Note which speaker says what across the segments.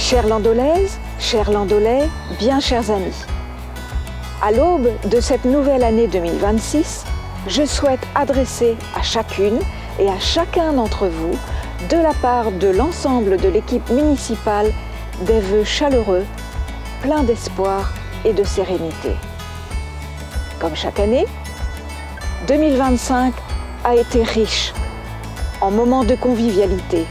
Speaker 1: Chères landolaises, chers landolais, bien chers amis, à l'aube de cette nouvelle année 2026, je souhaite adresser à chacune et à chacun d'entre vous, de la part de l'ensemble de l'équipe municipale, des vœux chaleureux, pleins d'espoir et de sérénité. Comme chaque année, 2025 a été riche en moments de convivialité.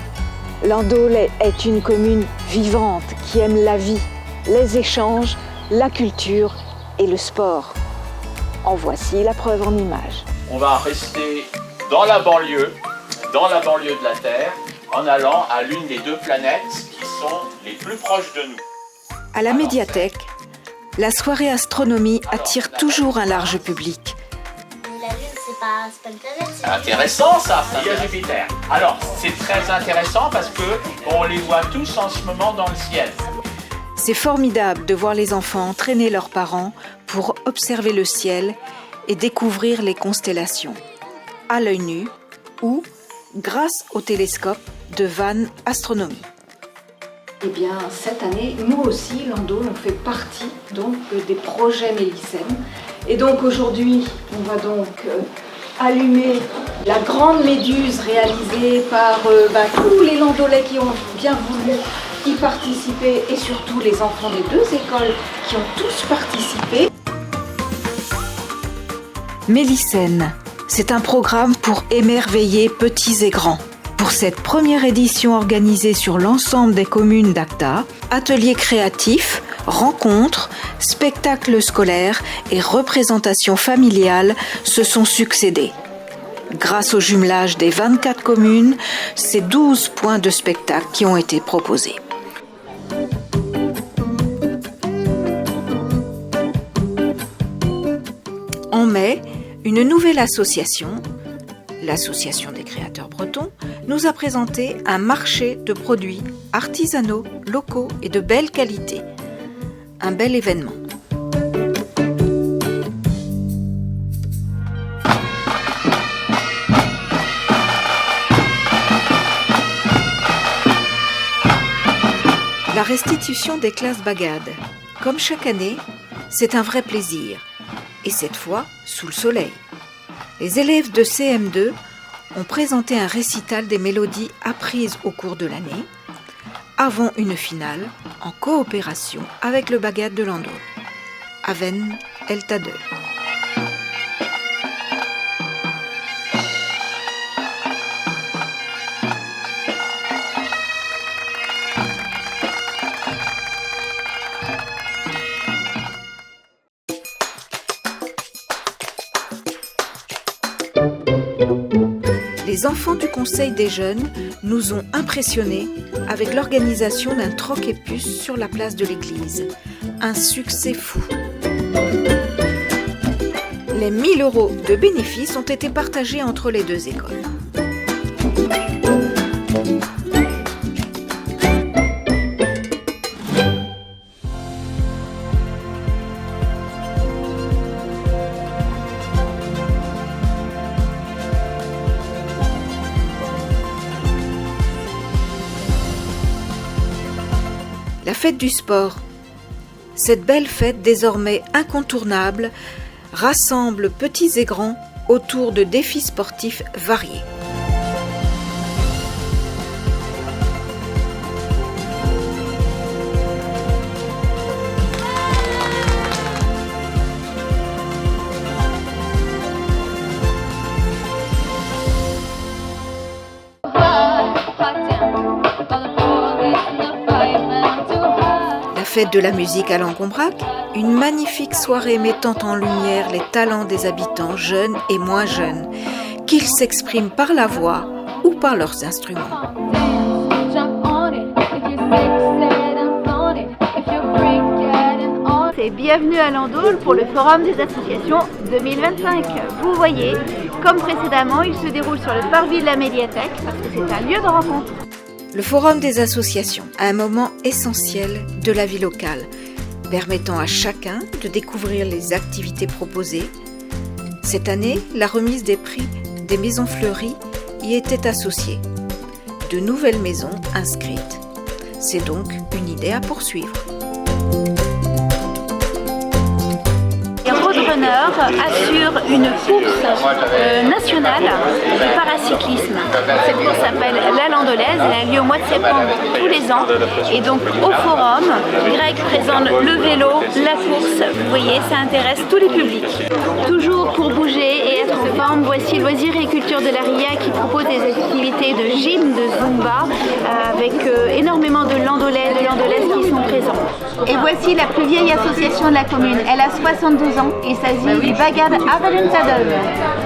Speaker 1: Landolais est une commune vivante qui aime la vie, les échanges, la culture et le sport. En voici la preuve en images.
Speaker 2: On va rester dans la banlieue de la Terre, en allant à l'une des deux planètes qui sont les plus proches de nous.
Speaker 1: À la médiathèque, la soirée astronomie attire toujours un large public.
Speaker 3: La Lune, c'est pas une planète,
Speaker 2: C'est intéressant ça, il y a Jupiter. Alors, c'est très intéressant parce qu'on les voit tous en ce moment dans le ciel.
Speaker 1: C'est formidable de voir les enfants entraîner leurs parents pour observer le ciel et découvrir les constellations, à l'œil nu ou grâce au télescope de Vannes Astronomie. Eh bien, cette année, nous aussi, Landol, on fait partie donc des projets Mélicène. Et donc aujourd'hui, on va donc allumer la grande méduse réalisée par tous les Landolais qui ont bien voulu y participer et surtout les enfants des deux écoles qui ont tous participé. Mélicène, c'est un programme pour émerveiller petits et grands. Pour cette première édition organisée sur l'ensemble des communes d'Acta, ateliers créatifs, rencontres, spectacles scolaires et représentations familiales se sont succédés. Grâce au jumelage des 24 communes, c'est 12 points de spectacle qui ont été proposés. En mai, une nouvelle association, l'Association des créateurs bretons, nous a présenté un marché de produits artisanaux, locaux et de belle qualité. Un bel événement. La restitution des classes bagades. Comme chaque année, c'est un vrai plaisir. Et cette fois, sous le soleil. Les élèves de CM2 ont présenté un récital des mélodies apprises au cours de l'année, avant une finale en coopération avec le bagad de Landol, Aven El Tadeu. Les enfants du Conseil des jeunes nous ont impressionnés avec l'organisation d'un troc et puce sur la place de l'église. Un succès fou. Les 1 000 € de bénéfices ont été partagés entre les deux écoles. La fête du sport. Cette belle fête désormais incontournable rassemble petits et grands autour de défis sportifs variés. Fête de la musique à Langombrak, une magnifique soirée mettant en lumière les talents des habitants jeunes et moins jeunes, qu'ils s'expriment par la voix ou par leurs instruments.
Speaker 4: Et bienvenue à Landol pour le Forum des associations 2025. Vous voyez, comme précédemment, il se déroule sur le parvis de la médiathèque parce que c'est un lieu de rencontre.
Speaker 1: Le Forum des associations, un moment essentiel de la vie locale, permettant à chacun de découvrir les activités proposées. Cette année, la remise des prix des maisons fleuries y était associée. De nouvelles maisons inscrites. C'est donc une idée à poursuivre.
Speaker 4: Les roadrunners assurent une course nationale de paracyclisme. Cette course s'appelle la Landolaise, elle a lieu au mois de septembre tous les ans. Et donc au forum, Greg présente le vélo, la course. Vous voyez, ça intéresse tous les publics. Toujours pour bouger et être en forme, voici Loisirs et Culture de la RIA qui propose des activités de gym, de Zumba, avec énormément de landolaises qui sont présents. Et voici la plus vieille association de la commune. Elle a 72 ans. Il s'agit du Bagad Avaluntaden.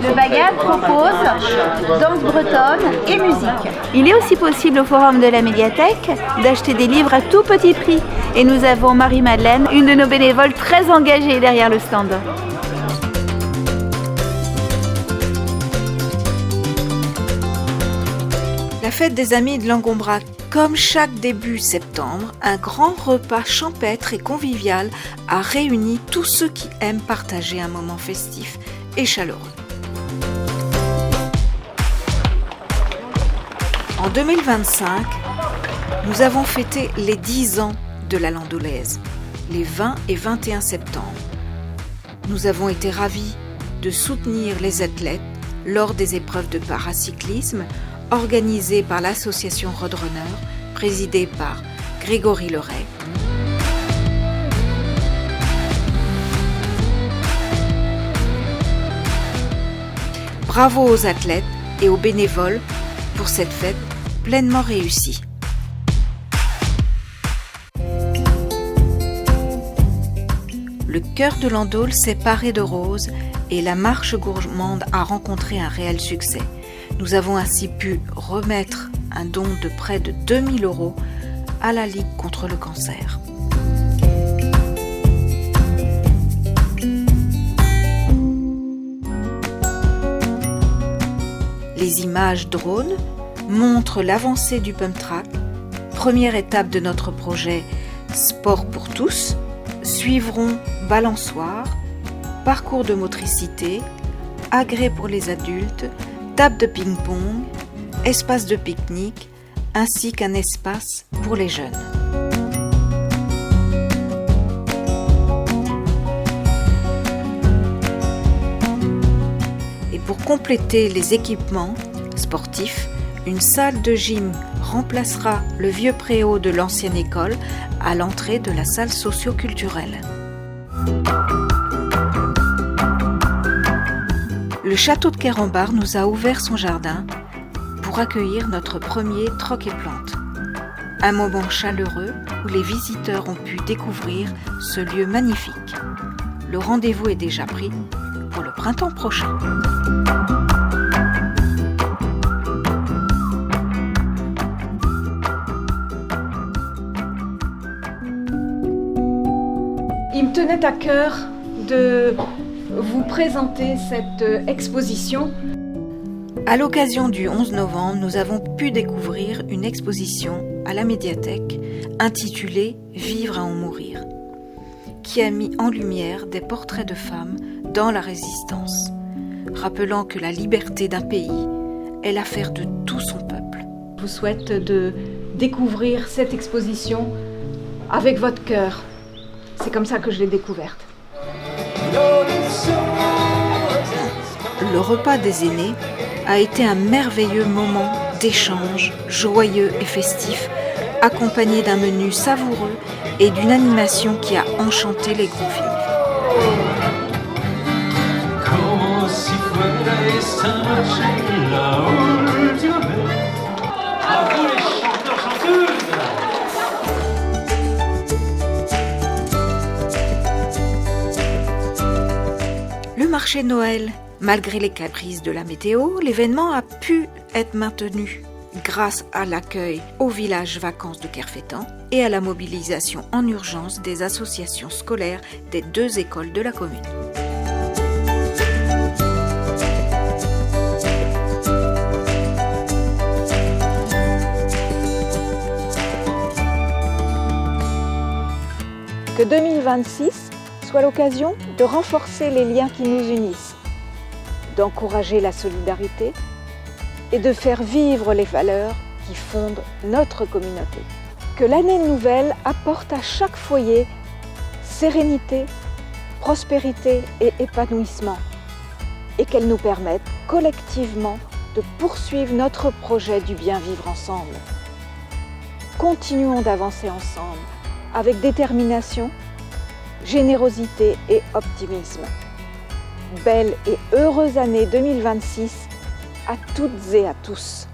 Speaker 4: Le Bagad propose danse bretonne et musique. Il est aussi possible au forum de la médiathèque d'acheter des livres à tout petit prix. Et nous avons Marie-Madeleine, une de nos bénévoles très engagée derrière le stand.
Speaker 1: La fête des Amis de Langombra. Comme chaque début septembre, un grand repas champêtre et convivial a réuni tous ceux qui aiment partager un moment festif et chaleureux. En 2025, nous avons fêté les 10 ans de la Landolaise, les 20 et 21 septembre. Nous avons été ravis de soutenir les athlètes lors des épreuves de paracyclisme organisée par l'association Roadrunner, présidée par Grégory Leray. Bravo aux athlètes et aux bénévoles pour cette fête pleinement réussie. Le cœur de Landaules s'est paré de roses et la marche gourmande a rencontré un réel succès. Nous avons ainsi pu remettre un don de près de 2 000 € à la Ligue contre le cancer. Les images drones montrent l'avancée du pump track, première étape de notre projet Sport pour tous. Suivront balançoire, parcours de motricité, agrès pour les adultes, table de ping-pong, espace de pique-nique, ainsi qu'un espace pour les jeunes. Et pour compléter les équipements sportifs, une salle de gym remplacera le vieux préau de l'ancienne école à l'entrée de la salle socio-culturelle. Le château de Quérembar nous a ouvert son jardin pour accueillir notre premier troc et plante. Un moment chaleureux où les visiteurs ont pu découvrir ce lieu magnifique. Le rendez-vous est déjà pris pour le printemps prochain.
Speaker 5: Il me tenait à cœur de vous présenter cette exposition.
Speaker 1: À l'occasion du 11 novembre, nous avons pu découvrir une exposition à la médiathèque intitulée « Vivre à en mourir », qui a mis en lumière des portraits de femmes dans la résistance, rappelant que la liberté d'un pays est l'affaire de tout son peuple.
Speaker 5: Je vous souhaite de découvrir cette exposition avec votre cœur. C'est comme ça que je l'ai découverte.
Speaker 1: Le repas des aînés a été un merveilleux moment d'échange joyeux et festif, accompagné d'un menu savoureux et d'une animation qui a enchanté les convives. Le marché Noël. Malgré les caprices de la météo, l'événement a pu être maintenu grâce à l'accueil au village vacances de Kerfétan et à la mobilisation en urgence des associations scolaires des 2 écoles de la commune.
Speaker 5: Que 2026 soit l'occasion de renforcer les liens qui nous unissent, d'encourager la solidarité et de faire vivre les valeurs qui fondent notre communauté. que l'année nouvelle apporte à chaque foyer sérénité, prospérité et épanouissement, et qu'elle nous permette collectivement de poursuivre notre projet du bien vivre ensemble. Continuons d'avancer ensemble avec détermination, générosité et optimisme. Belle et heureuse année 2026 à toutes et à tous.